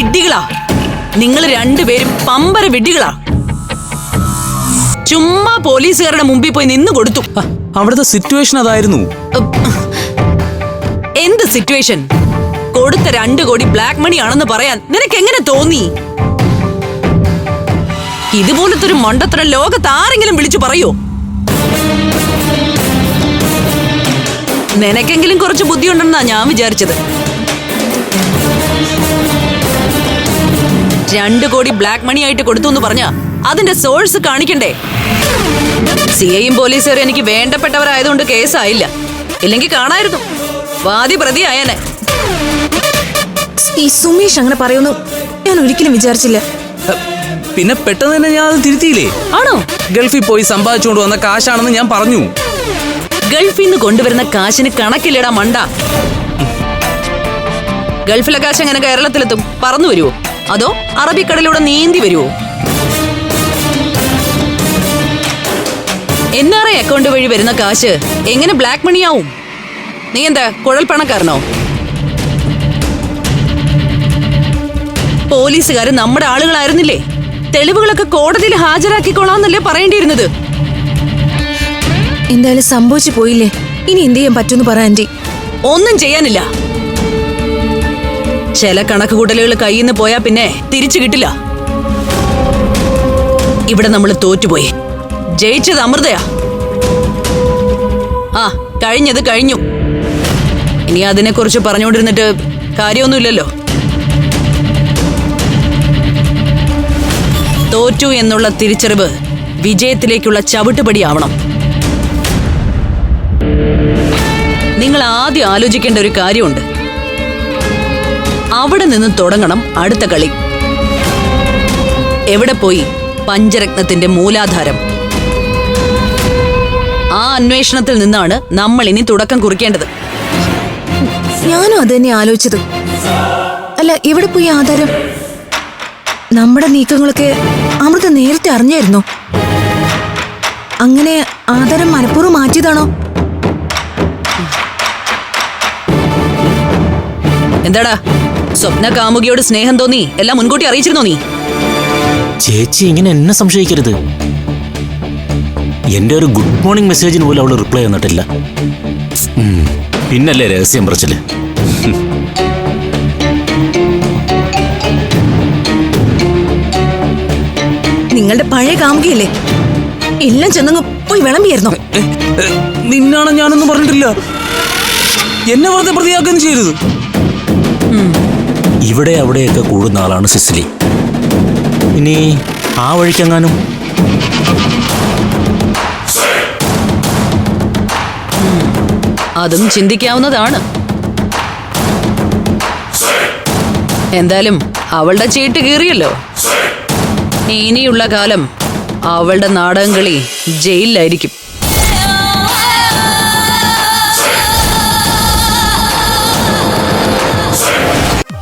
വിഡ്ഢികളാ. നിങ്ങൾ രണ്ടുപേരും പമ്പര വിഡ്ഢികളാ. ചുമ്മാ പോലീസുകാരുടെ മുമ്പിൽ പോയി നിന്ന് കൊടുത്തു. അവിടുത്തെ സിറ്റുവേഷൻ അതായിരുന്നു. എന്ത് സിറ്റുവേഷൻ? കൊടുത്ത 2 കോടി ബ്ലാക്ക് മണി ആണെന്ന് പറയാൻ നിനക്ക് എങ്ങനെ തോന്നി? ഇതുപോലത്തെ ഒരു മണ്ടത്തരം ലോകത്ത് ആരെങ്കിലും വിളിച്ചു പറയോ? നിനക്കെങ്കിലും കുറച്ച് ബുദ്ധിയുണ്ടെന്നാ ഞാൻ വിചാരിച്ചത്. 2 കോടി ബ്ലാക്ക് മണി ആയിട്ട് കൊടുത്തു എന്ന് പറഞ്ഞ അതിന്റെ സോഴ്സ് കാണിക്കണ്ടേ? സിഐയും പോലീസുകാരും എനിക്ക് വേണ്ടപ്പെട്ടവരായതുകൊണ്ട് കേസായില്ല. ഇല്ലെങ്കിൽ കാണായിരുന്നു, വാദി പ്രതി ആയനെ. ഈ സുമേഷ് അങ്ങനെ പറയുന്നു ഞാൻ ഒരിക്കലും വിചാരിച്ചില്ല. പിന്നെ പെട്ടെന്ന് തന്നെ ഞാൻ അത് തിരുത്തിയില്ലേ? ആണോ? ഗൾഫിൽ പോയി സമ്പാദിച്ചുകൊണ്ട് വന്ന കാശാണെന്ന് ഞാൻ പറഞ്ഞു. ഗൾഫിൽ നിന്ന് കൊണ്ടുവരുന്ന കാശിന് കണക്കില്ലടാ മണ്ട. ഗൾഫിലെ കാശ് എങ്ങനെ കേരളത്തിലെത്തും? പറന്നു വരുവോ അതോ അറബിക്കടലിലൂടെ നീന്തി വരുവോ? NRI അക്കൗണ്ട് വഴി വരുന്ന കാശ് എങ്ങനെ ബ്ലാക്ക് മണിയാവും? നീ എന്താ കുഴൽപ്പണക്കാരനോ? പോലീസുകാര് നമ്മുടെ ആളുകളായിരുന്നില്ലേ? തെളിവുകളൊക്കെ കോടതിയിൽ ഹാജരാക്കിക്കോളാന്നല്ലേ പറയേണ്ടിയിരുന്നത്? എന്തായാലും സംഭവിച്ചു പോയില്ലേ, ഇനി എന്ത് ചെയ്യാൻ പറ്റുമെന്ന് പറ ആന്റി. ഒന്നും ചെയ്യാനില്ല. ചില കണക്കുകൂട്ടലുകൾ കയ്യിൽ നിന്ന് പോയാ പിന്നെ തിരിച്ചു കിട്ടില്ല. ഇവിടെ നമ്മൾ തോറ്റുപോയി. ജയിച്ചത് അമൃതയാ. കഴിഞ്ഞത് കഴിഞ്ഞു. ഇനി അതിനെക്കുറിച്ച് പറഞ്ഞുകൊണ്ടിരുന്നിട്ട് കാര്യമൊന്നുമില്ലല്ലോ. തോറ്റു എന്നുള്ള തിരിച്ചറിവ് വിജയത്തിലേക്കുള്ള ചവിട്ടുപടിയാവണം. നിങ്ങൾ ആദ്യം ആലോചിക്കേണ്ട ഒരു കാര്യമുണ്ട്. അവിടെ നിന്ന് തുടങ്ങണം അടുത്ത കളി. എവിടെ പോയി പഞ്ചരത്നത്തിന്റെ മൂലാധാരം? ആ അന്വേഷണത്തിൽ നിന്നാണ് നമ്മൾ ഇനി തുടക്കം കുറിക്കേണ്ടത്. ഞാനും അത് തന്നെ ആലോചിച്ചത്. അല്ല, എവിടെ പോയി ആധാരം? നമ്മുടെ നീക്കങ്ങളൊക്കെ അമൃത നേരത്തെ അറിഞ്ഞായിരുന്നോ? അങ്ങനെ ആധാരം മനഃപൂർവ്വം മാറ്റിയതാണോ? എന്താടാ സ്വപ്ന കാമുകിയോട് സ്നേഹം തോന്നി എല്ലാം മുൻകൂട്ടി അറിയിച്ചിരുന്നോ നീ? ചേച്ചി ഇങ്ങനെ എന്നെ സംശയിക്കരുത്. എന്റെ ഒരു ഗുഡ് മോർണിംഗ് മെസ്സേജിന് പോലും അവള് റിപ്ലൈ തന്നിട്ടില്ല. പിന്നല്ലേ രഹസ്യം പറച്ചില്. നിങ്ങളുടെ പഴയ കാമുകിയല്ലേ, എല്ലാം ചെന്നങ്ങ് പോയി വിളമ്പിയായിരുന്നോ? നിന്നാണ് ഞാനൊന്നും പറഞ്ഞിട്ടില്ല. എന്നെ വെറുതെ പ്രതിയാക്കുകയും ചെയ്യരുത്. ഇവിടെ അവിടെയൊക്കെ കൂടുന്ന ആളാണ് സിസിലി. ഇനി ആ വഴിക്കെങ്ങാനും അതും ചിന്തിക്കാവുന്നതാണ്. എന്തായാലും അവളുടെ ചീട്ട് കീറിയല്ലോ. ഇനിയുള്ള കാലം അവളുടെ നാടകം കളി ജയിലിലായിരിക്കും.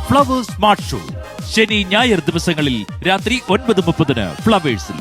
ഫ്ലവേഴ്സ് സ്മാർട്ട് ഷോ ശനി ഞായർ ദിവസങ്ങളിൽ രാത്രി 9:30 ഫ്ലവേഴ്സിൽ.